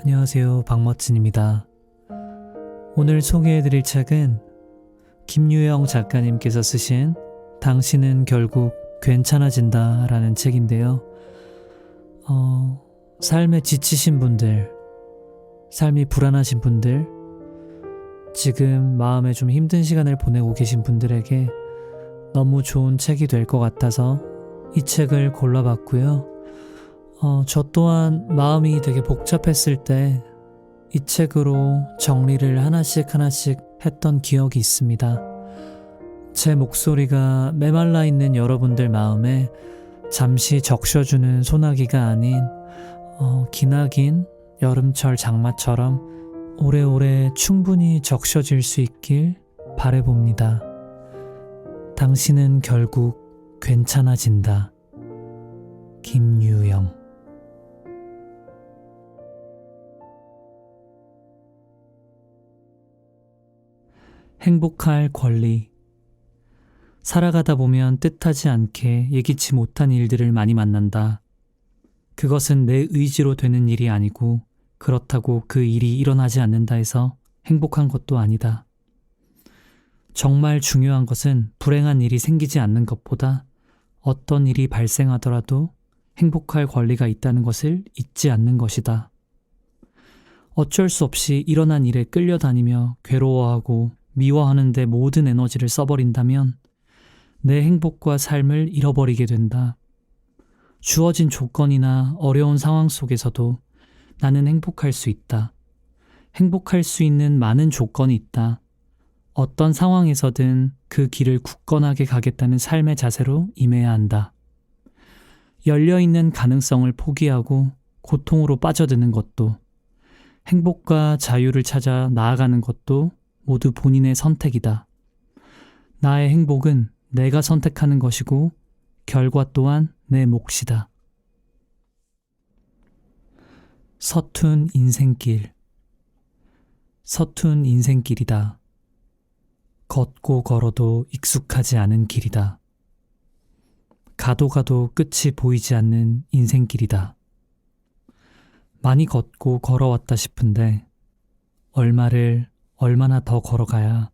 안녕하세요, 박머진입니다. 오늘 소개해드릴 책은 김유영 작가님께서 쓰신 당신은 결국 괜찮아진다 라는 책인데요. 삶에 지치신 분들, 삶이 불안하신 분들, 지금 마음에 좀 힘든 시간을 보내고 계신 분들에게 너무 좋은 책이 될 것 같아서 이 책을 골라봤고요. 저 또한 마음이 되게 복잡했을 때 이 책으로 정리를 하나씩 했던 기억이 있습니다. 제 목소리가 메말라 있는 여러분들 마음에 잠시 적셔주는 소나기가 아닌 기나긴 여름철 장마처럼 오래오래 충분히 적셔질 수 있길 바라봅니다. 당신은 결국 괜찮아진다. 김유영. 행복할 권리. 살아가다 보면 뜻하지 않게 예기치 못한 일들을 많이 만난다. 그것은 내 의지로 되는 일이 아니고 그렇다고 그 일이 일어나지 않는다 해서 행복한 것도 아니다. 정말 중요한 것은 불행한 일이 생기지 않는 것보다 어떤 일이 발생하더라도 행복할 권리가 있다는 것을 잊지 않는 것이다. 어쩔 수 없이 일어난 일에 끌려다니며 괴로워하고 미워하는 데 모든 에너지를 써버린다면 내 행복과 삶을 잃어버리게 된다. 주어진 조건이나 어려운 상황 속에서도 나는 행복할 수 있다. 행복할 수 있는 많은 조건이 있다. 어떤 상황에서든 그 길을 굳건하게 가겠다는 삶의 자세로 임해야 한다. 열려있는 가능성을 포기하고 고통으로 빠져드는 것도, 행복과 자유를 찾아 나아가는 것도 모두 본인의 선택이다. 나의 행복은 내가 선택하는 것이고 결과 또한 내 몫이다. 서툰 인생길. 서툰 인생길이다. 걷고 걸어도 익숙하지 않은 길이다. 가도 가도 끝이 보이지 않는 인생길이다. 많이 걷고 걸어왔다 싶은데 얼마나 더 걸어가야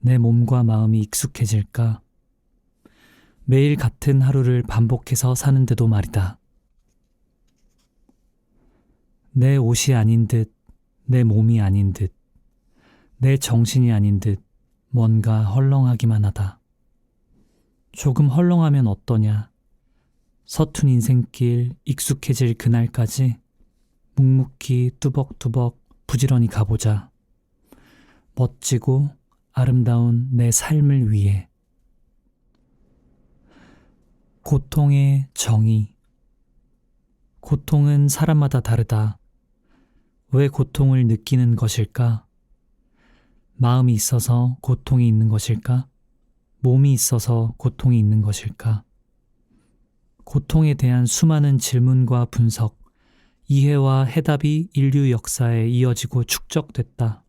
내 몸과 마음이 익숙해질까? 매일 같은 하루를 반복해서 사는데도 말이다. 내 옷이 아닌 듯, 내 몸이 아닌 듯, 내 정신이 아닌 듯 뭔가 헐렁하기만 하다. 조금 헐렁하면 어떠냐? 서툰 인생길 익숙해질 그날까지 묵묵히 뚜벅뚜벅 부지런히 가보자. 멋지고 아름다운 내 삶을 위해. 고통의 정의. 고통은 사람마다 다르다. 왜 고통을 느끼는 것일까? 마음이 있어서 고통이 있는 것일까? 몸이 있어서 고통이 있는 것일까? 고통에 대한 수많은 질문과 분석, 이해와 해답이 인류 역사에 이어지고 축적됐다.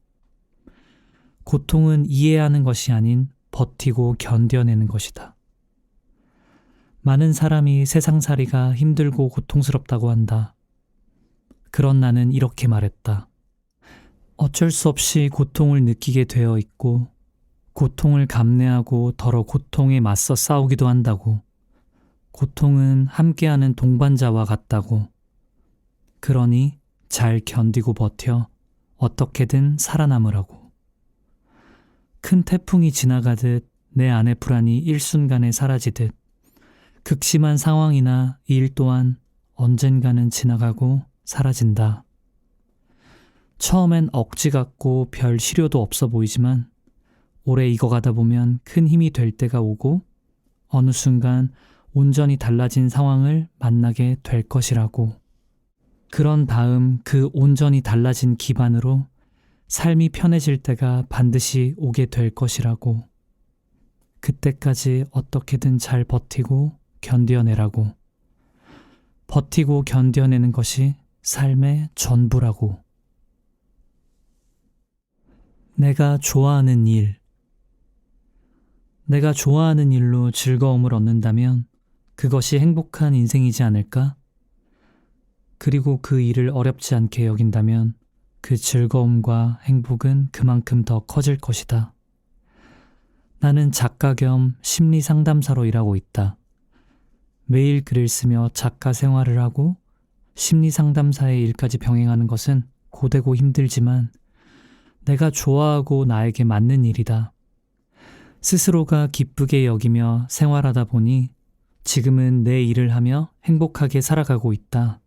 고통은 이해하는 것이 아닌 버티고 견뎌내는 것이다. 많은 사람이 세상살이가 힘들고 고통스럽다고 한다. 그런 나는 이렇게 말했다. 어쩔 수 없이 고통을 느끼게 되어 있고 고통을 감내하고 더러 고통에 맞서 싸우기도 한다고. 고통은 함께하는 동반자와 같다고. 그러니 잘 견디고 버텨 어떻게든 살아남으라고. 큰 태풍이 지나가듯 내 안의 불안이 일순간에 사라지듯 극심한 상황이나 일 또한 언젠가는 지나가고 사라진다. 처음엔 억지 같고 별 실효도 없어 보이지만 오래 익어가다 보면 큰 힘이 될 때가 오고 어느 순간 온전히 달라진 상황을 만나게 될 것이라고. 그런 다음 그 온전히 달라진 기반으로 삶이 편해질 때가 반드시 오게 될 것이라고. 그때까지 어떻게든 잘 버티고 견뎌내라고. 버티고 견뎌내는 것이 삶의 전부라고. 내가 좋아하는 일. 내가 좋아하는 일로 즐거움을 얻는다면 그것이 행복한 인생이지 않을까? 그리고 그 일을 어렵지 않게 여긴다면 그 즐거움과 행복은 그만큼 더 커질 것이다. 나는 작가 겸 심리 상담사로 일하고 있다. 매일 글을 쓰며 작가 생활을 하고 심리 상담사의 일까지 병행하는 것은 고되고 힘들지만 내가 좋아하고 나에게 맞는 일이다. 스스로가 기쁘게 여기며 생활하다 보니 지금은 내 일을 하며 행복하게 살아가고 있다.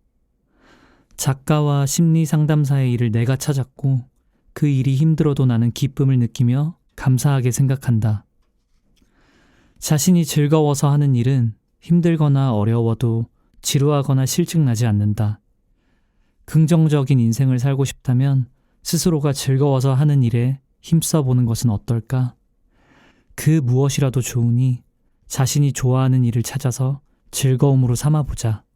작가와 심리 상담사의 일을 내가 찾았고 그 일이 힘들어도 나는 기쁨을 느끼며 감사하게 생각한다. 자신이 즐거워서 하는 일은 힘들거나 어려워도 지루하거나 실증나지 않는다. 긍정적인 인생을 살고 싶다면 스스로가 즐거워서 하는 일에 힘써보는 것은 어떨까? 그 무엇이라도 좋으니 자신이 좋아하는 일을 찾아서 즐거움으로 삼아보자.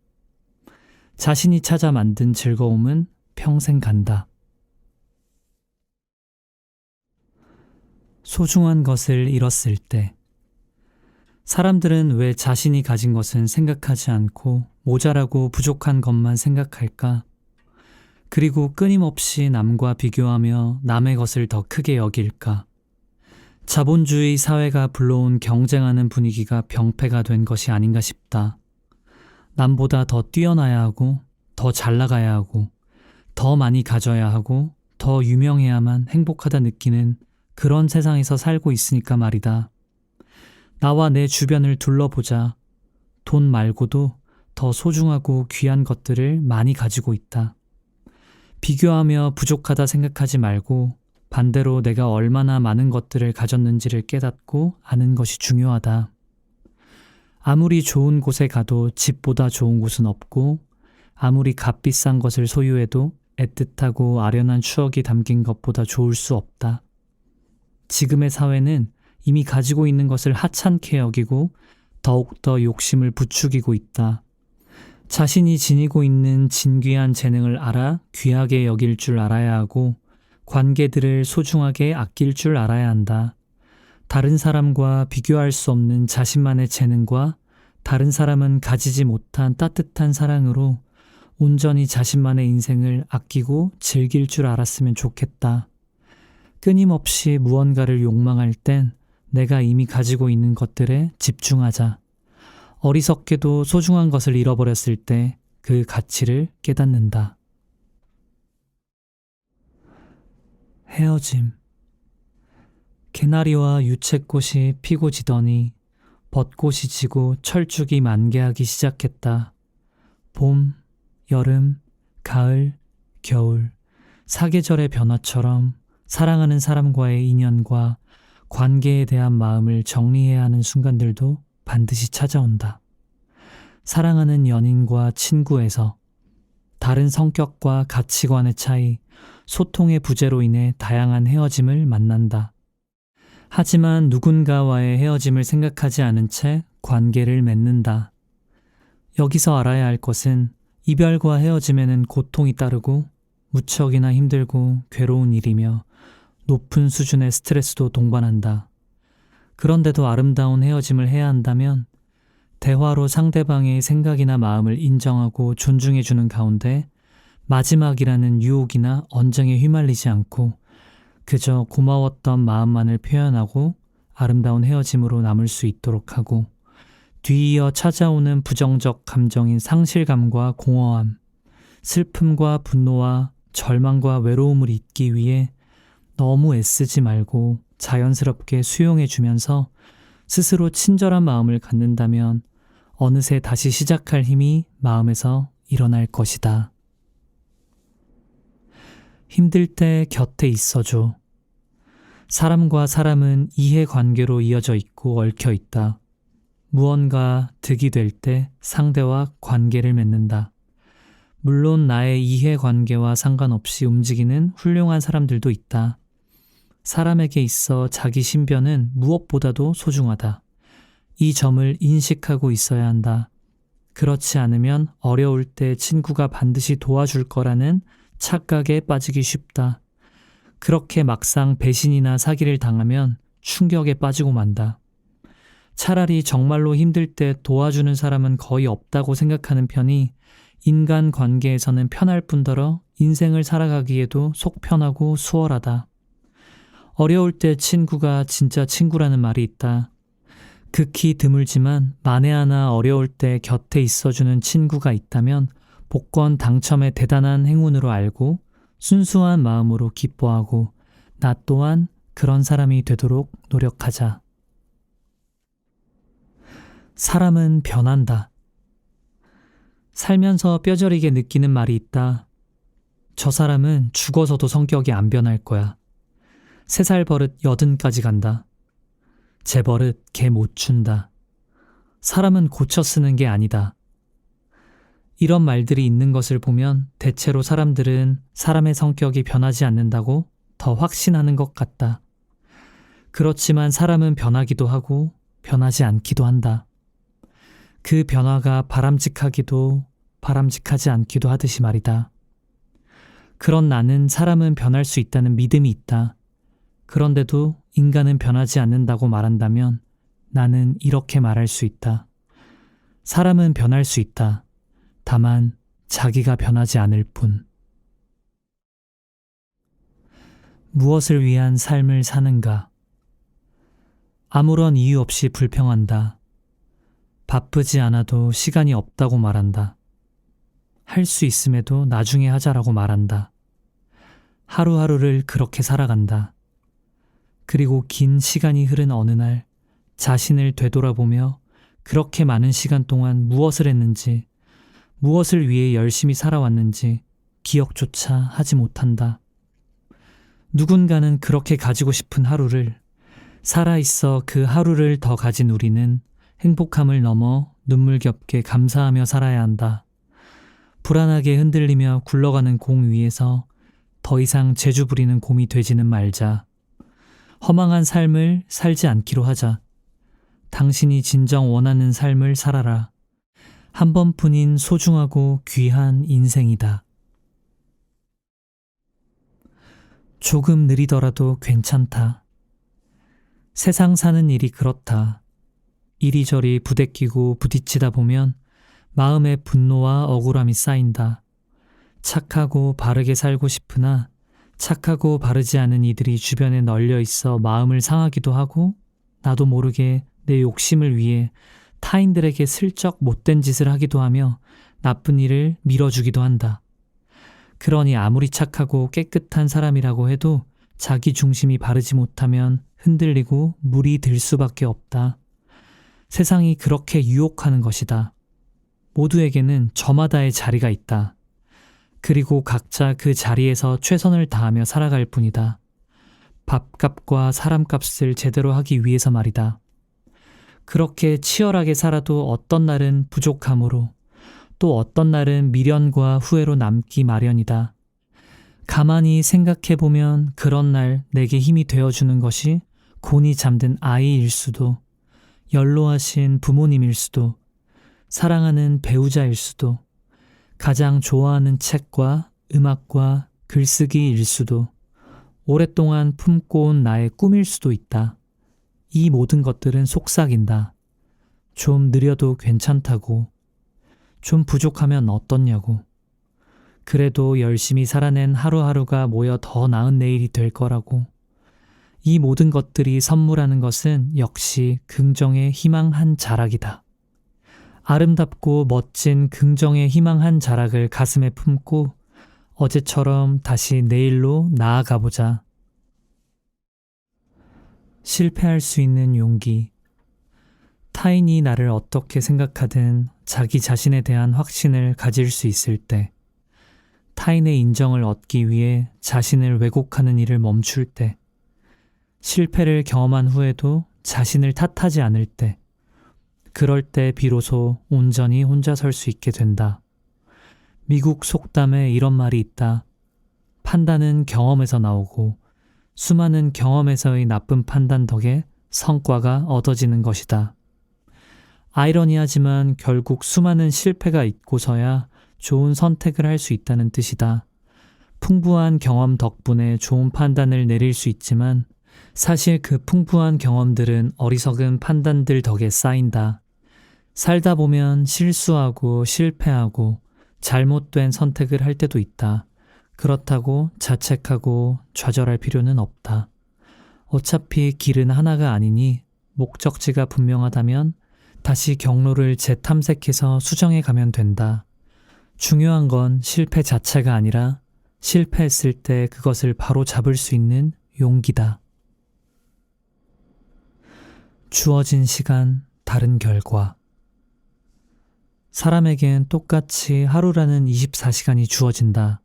자신이 찾아 만든 즐거움은 평생 간다. 소중한 것을 잃었을 때 사람들은 왜 자신이 가진 것은 생각하지 않고 모자라고 부족한 것만 생각할까? 그리고 끊임없이 남과 비교하며 남의 것을 더 크게 여길까? 자본주의 사회가 불러온 경쟁하는 분위기가 병폐가 된 것이 아닌가 싶다. 남보다 더 뛰어나야 하고, 더 잘 나가야 하고, 더 많이 가져야 하고, 더 유명해야만 행복하다 느끼는 그런 세상에서 살고 있으니까 말이다. 나와 내 주변을 둘러보자. 돈 말고도 더 소중하고 귀한 것들을 많이 가지고 있다. 비교하며 부족하다 생각하지 말고 반대로 내가 얼마나 많은 것들을 가졌는지를 깨닫고 아는 것이 중요하다. 아무리 좋은 곳에 가도 집보다 좋은 곳은 없고 아무리 값비싼 것을 소유해도 애틋하고 아련한 추억이 담긴 것보다 좋을 수 없다. 지금의 사회는 이미 가지고 있는 것을 하찮게 여기고 더욱더 욕심을 부추기고 있다. 자신이 지니고 있는 진귀한 재능을 알아 귀하게 여길 줄 알아야 하고 관계들을 소중하게 아낄 줄 알아야 한다. 다른 사람과 비교할 수 없는 자신만의 재능과 다른 사람은 가지지 못한 따뜻한 사랑으로 온전히 자신만의 인생을 아끼고 즐길 줄 알았으면 좋겠다. 끊임없이 무언가를 욕망할 땐 내가 이미 가지고 있는 것들에 집중하자. 어리석게도 소중한 것을 잃어버렸을 때 그 가치를 깨닫는다. 헤어짐. 개나리와 유채꽃이 피고 지더니 벚꽃이 지고 철쭉이 만개하기 시작했다. 봄, 여름, 가을, 겨울, 사계절의 변화처럼 사랑하는 사람과의 인연과 관계에 대한 마음을 정리해야 하는 순간들도 반드시 찾아온다. 사랑하는 연인과 친구에서 다른 성격과 가치관의 차이, 소통의 부재로 인해 다양한 헤어짐을 만난다. 하지만 누군가와의 헤어짐을 생각하지 않은 채 관계를 맺는다. 여기서 알아야 할 것은 이별과 헤어짐에는 고통이 따르고 무척이나 힘들고 괴로운 일이며 높은 수준의 스트레스도 동반한다. 그런데도 아름다운 헤어짐을 해야 한다면 대화로 상대방의 생각이나 마음을 인정하고 존중해주는 가운데 마지막이라는 유혹이나 언쟁에 휘말리지 않고 그저 고마웠던 마음만을 표현하고 아름다운 헤어짐으로 남을 수 있도록 하고 뒤이어 찾아오는 부정적 감정인 상실감과 공허함, 슬픔과 분노와 절망과 외로움을 잊기 위해 너무 애쓰지 말고 자연스럽게 수용해주면서 스스로 친절한 마음을 갖는다면 어느새 다시 시작할 힘이 마음에서 일어날 것이다. 힘들 때 곁에 있어줘. 사람과 사람은 이해관계로 이어져 있고 얽혀 있다. 무언가 득이 될 때 상대와 관계를 맺는다. 물론 나의 이해관계와 상관없이 움직이는 훌륭한 사람들도 있다. 사람에게 있어 자기 신변은 무엇보다도 소중하다. 이 점을 인식하고 있어야 한다. 그렇지 않으면 어려울 때 친구가 반드시 도와줄 거라는 착각에 빠지기 쉽다. 그렇게 막상 배신이나 사기를 당하면 충격에 빠지고 만다. 차라리 정말로 힘들 때 도와주는 사람은 거의 없다고 생각하는 편이 인간 관계에서는 편할 뿐더러 인생을 살아가기에도 속 편하고 수월하다. 어려울 때 친구가 진짜 친구라는 말이 있다. 극히 드물지만 만에 하나 어려울 때 곁에 있어주는 친구가 있다면 복권 당첨의 대단한 행운으로 알고 순수한 마음으로 기뻐하고 나 또한 그런 사람이 되도록 노력하자. 사람은 변한다. 살면서 뼈저리게 느끼는 말이 있다. 저 사람은 죽어서도 성격이 안 변할 거야. 3살 버릇 80까지 간다. 제 버릇 개 못 춘다. 사람은 고쳐 쓰는 게 아니다. 이런 말들이 있는 것을 보면 대체로 사람들은 사람의 성격이 변하지 않는다고 더 확신하는 것 같다. 그렇지만 사람은 변하기도 하고 변하지 않기도 한다. 그 변화가 바람직하기도 바람직하지 않기도 하듯이 말이다. 그런 나는 사람은 변할 수 있다는 믿음이 있다. 그런데도 인간은 변하지 않는다고 말한다면 나는 이렇게 말할 수 있다. 사람은 변할 수 있다. 다만 자기가 변하지 않을 뿐. 무엇을 위한 삶을 사는가? 아무런 이유 없이 불평한다. 바쁘지 않아도 시간이 없다고 말한다. 할 수 있음에도 나중에 하자라고 말한다. 하루하루를 그렇게 살아간다. 그리고 긴 시간이 흐른 어느 날 자신을 되돌아보며 그렇게 많은 시간 동안 무엇을 했는지, 무엇을 위해 열심히 살아왔는지 기억조차 하지 못한다. 누군가는 그렇게 가지고 싶은 하루를, 살아있어 그 하루를 더 가진 우리는 행복함을 넘어 눈물겹게 감사하며 살아야 한다. 불안하게 흔들리며 굴러가는 공 위에서 더 이상 재주 부리는 곰이 되지는 말자. 허망한 삶을 살지 않기로 하자. 당신이 진정 원하는 삶을 살아라. 한 번뿐인 소중하고 귀한 인생이다. 조금 느리더라도 괜찮다. 세상 사는 일이 그렇다. 이리저리 부대끼고 부딪히다 보면 마음의 분노와 억울함이 쌓인다. 착하고 바르게 살고 싶으나 착하고 바르지 않은 이들이 주변에 널려 있어 마음을 상하기도 하고 나도 모르게 내 욕심을 위해 타인들에게 슬쩍 못된 짓을 하기도 하며 나쁜 일을 밀어주기도 한다. 그러니 아무리 착하고 깨끗한 사람이라고 해도 자기 중심이 바르지 못하면 흔들리고 물이 들 수밖에 없다. 세상이 그렇게 유혹하는 것이다. 모두에게는 저마다의 자리가 있다. 그리고 각자 그 자리에서 최선을 다하며 살아갈 뿐이다. 밥값과 사람값을 제대로 하기 위해서 말이다. 그렇게 치열하게 살아도 어떤 날은 부족함으로, 또 어떤 날은 미련과 후회로 남기 마련이다. 가만히 생각해보면 그런 날 내게 힘이 되어주는 것이 곤히 잠든 아이일 수도, 연로하신 부모님일 수도, 사랑하는 배우자일 수도, 가장 좋아하는 책과 음악과 글쓰기일 수도, 오랫동안 품고 온 나의 꿈일 수도 있다. 이 모든 것들은 속삭인다. 좀 느려도 괜찮다고. 좀 부족하면 어떻냐고. 그래도 열심히 살아낸 하루하루가 모여 더 나은 내일이 될 거라고. 이 모든 것들이 선물하는 것은 역시 긍정의 희망 한 자락이다. 아름답고 멋진 긍정의 희망 한 자락을 가슴에 품고 어제처럼 다시 내일로 나아가 보자. 실패할 수 있는 용기. 타인이 나를 어떻게 생각하든 자기 자신에 대한 확신을 가질 수 있을 때, 타인의 인정을 얻기 위해 자신을 왜곡하는 일을 멈출 때, 실패를 경험한 후에도 자신을 탓하지 않을 때, 그럴 때 비로소 온전히 혼자 설 수 있게 된다. 미국 속담에 이런 말이 있다. 판단은 경험에서 나오고 수많은 경험에서의 나쁜 판단 덕에 성과가 얻어지는 것이다. 아이러니하지만 결국 수많은 실패가 있고서야 좋은 선택을 할 수 있다는 뜻이다. 풍부한 경험 덕분에 좋은 판단을 내릴 수 있지만 사실 그 풍부한 경험들은 어리석은 판단들 덕에 쌓인다. 살다 보면 실수하고 실패하고 잘못된 선택을 할 때도 있다. 그렇다고 자책하고 좌절할 필요는 없다. 어차피 길은 하나가 아니니 목적지가 분명하다면 다시 경로를 재탐색해서 수정해 가면 된다. 중요한 건 실패 자체가 아니라 실패했을 때 그것을 바로 잡을 수 있는 용기다. 주어진 시간, 다른 결과. 사람에겐 똑같이 하루라는 24시간이 주어진다.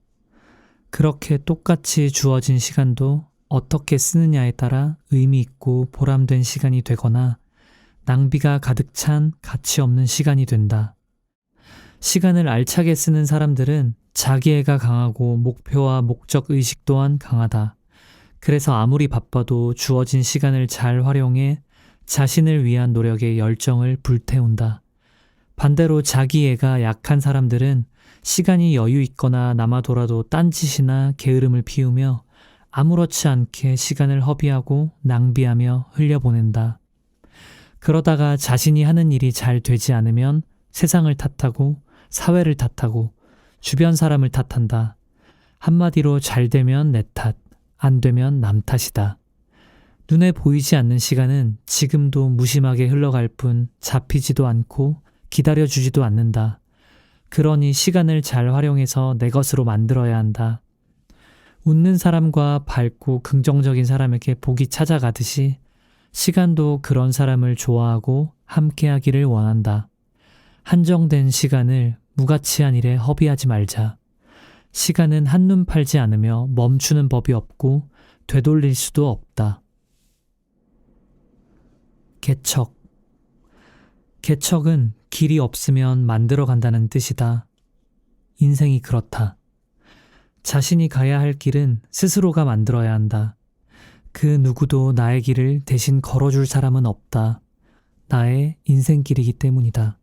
그렇게 똑같이 주어진 시간도 어떻게 쓰느냐에 따라 의미 있고 보람된 시간이 되거나 낭비가 가득 찬 가치 없는 시간이 된다. 시간을 알차게 쓰는 사람들은 자기애가 강하고 목표와 목적 의식 또한 강하다. 그래서 아무리 바빠도 주어진 시간을 잘 활용해 자신을 위한 노력에 열정을 불태운다. 반대로 자기애가 약한 사람들은 시간이 여유 있거나 남아돌아도 딴짓이나 게으름을 피우며 아무렇지 않게 시간을 허비하고 낭비하며 흘려보낸다. 그러다가 자신이 하는 일이 잘 되지 않으면 세상을 탓하고 사회를 탓하고 주변 사람을 탓한다. 한마디로 잘 되면 내 탓, 안 되면 남 탓이다. 눈에 보이지 않는 시간은 지금도 무심하게 흘러갈 뿐 잡히지도 않고 기다려주지도 않는다. 그러니 시간을 잘 활용해서 내 것으로 만들어야 한다. 웃는 사람과 밝고 긍정적인 사람에게 복이 찾아가듯이 시간도 그런 사람을 좋아하고 함께하기를 원한다. 한정된 시간을 무가치한 일에 허비하지 말자. 시간은 한눈 팔지 않으며 멈추는 법이 없고 되돌릴 수도 없다. 개척. 개척은 길이 없으면 만들어 간다는 뜻이다. 인생이 그렇다. 자신이 가야 할 길은 스스로가 만들어야 한다. 그 누구도 나의 길을 대신 걸어줄 사람은 없다. 나의 인생길이기 때문이다.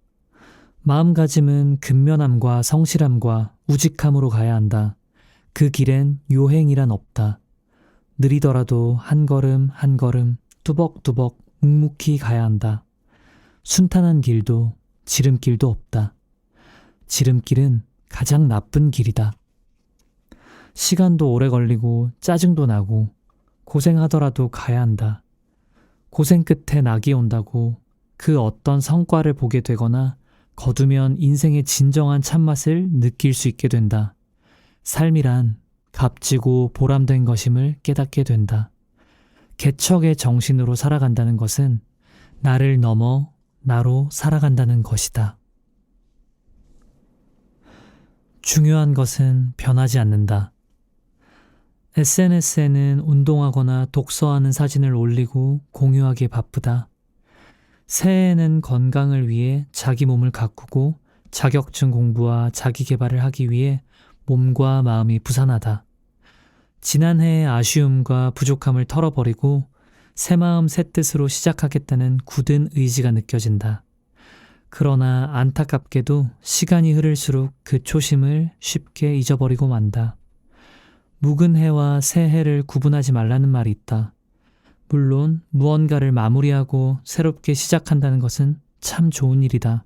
마음가짐은 근면함과 성실함과 우직함으로 가야 한다. 그 길엔 요행이란 없다. 느리더라도 한 걸음 한 걸음 뚜벅뚜벅 묵묵히 가야 한다. 순탄한 길도 지름길도 없다. 지름길은 가장 나쁜 길이다. 시간도 오래 걸리고 짜증도 나고 고생하더라도 가야 한다. 고생 끝에 낙이 온다고 그 어떤 성과를 보게 되거나 거두면 인생의 진정한 참맛을 느낄 수 있게 된다. 삶이란 값지고 보람된 것임을 깨닫게 된다. 개척의 정신으로 살아간다는 것은 나를 넘어 나로 살아간다는 것이다. 중요한 것은 변하지 않는다. SNS에는 운동하거나 독서하는 사진을 올리고 공유하기에 바쁘다. 새해에는 건강을 위해 자기 몸을 가꾸고 자격증 공부와 자기 개발을 하기 위해 몸과 마음이 부산하다. 지난 해의 아쉬움과 부족함을 털어버리고 새 마음 새 뜻으로 시작하겠다는 굳은 의지가 느껴진다. 그러나 안타깝게도 시간이 흐를수록 그 초심을 쉽게 잊어버리고 만다. 묵은 해와 새 해를 구분하지 말라는 말이 있다. 물론 무언가를 마무리하고 새롭게 시작한다는 것은 참 좋은 일이다.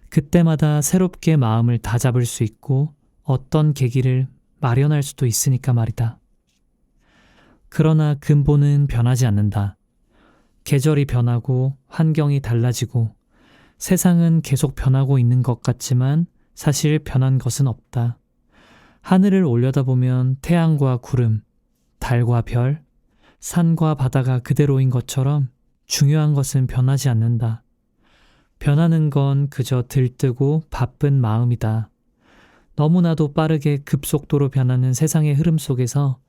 그때마다 새롭게 마음을 다잡을 수 있고 어떤 계기를 마련할 수도 있으니까 말이다. 그러나 근본은 변하지 않는다. 계절이 변하고 환경이 달라지고 세상은 계속 변하고 있는 것 같지만 사실 변한 것은 없다. 하늘을 올려다보면 태양과 구름, 달과 별, 산과 바다가 그대로인 것처럼 중요한 것은 변하지 않는다. 변하는 건 그저 들뜨고 바쁜 마음이다. 너무나도 빠르게 급속도로 변하는 세상의 흐름 속에서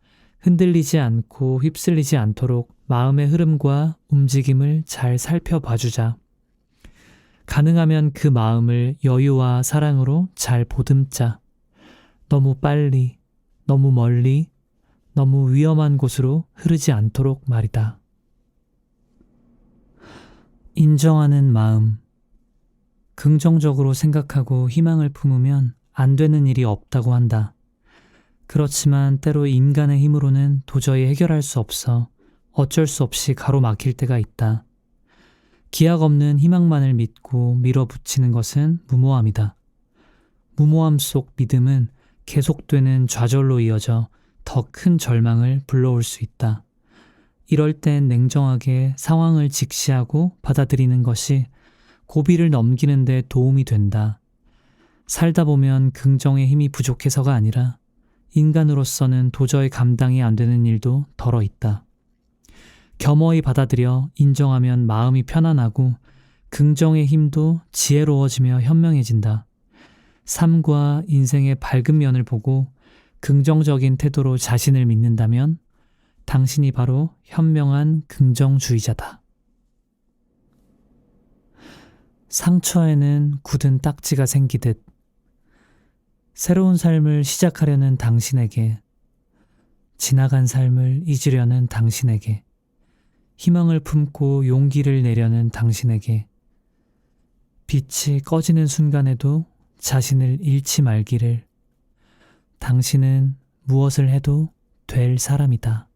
흔들리지 않고 휩쓸리지 않도록 마음의 흐름과 움직임을 잘 살펴봐주자. 가능하면 그 마음을 여유와 사랑으로 잘 보듬자. 너무 빨리, 너무 멀리, 너무 위험한 곳으로 흐르지 않도록 말이다. 인정하는 마음. 긍정적으로 생각하고 희망을 품으면 안 되는 일이 없다고 한다. 그렇지만 때로 인간의 힘으로는 도저히 해결할 수 없어 어쩔 수 없이 가로막힐 때가 있다. 기약 없는 희망만을 믿고 밀어붙이는 것은 무모함이다. 무모함 속 믿음은 계속되는 좌절로 이어져 더 큰 절망을 불러올 수 있다. 이럴 땐 냉정하게 상황을 직시하고 받아들이는 것이 고비를 넘기는 데 도움이 된다. 살다 보면 긍정의 힘이 부족해서가 아니라 인간으로서는 도저히 감당이 안 되는 일도 덜어 있다. 겸허히 받아들여 인정하면 마음이 편안하고 긍정의 힘도 지혜로워지며 현명해진다. 삶과 인생의 밝은 면을 보고 긍정적인 태도로 자신을 믿는다면 당신이 바로 현명한 긍정주의자다. 상처에는 굳은 딱지가 생기듯 새로운 삶을 시작하려는 당신에게, 지나간 삶을 잊으려는 당신에게, 희망을 품고 용기를 내려는 당신에게, 빛이 꺼지는 순간에도 자신을 잃지 말기를. 당신은 무엇을 해도 될 사람이다.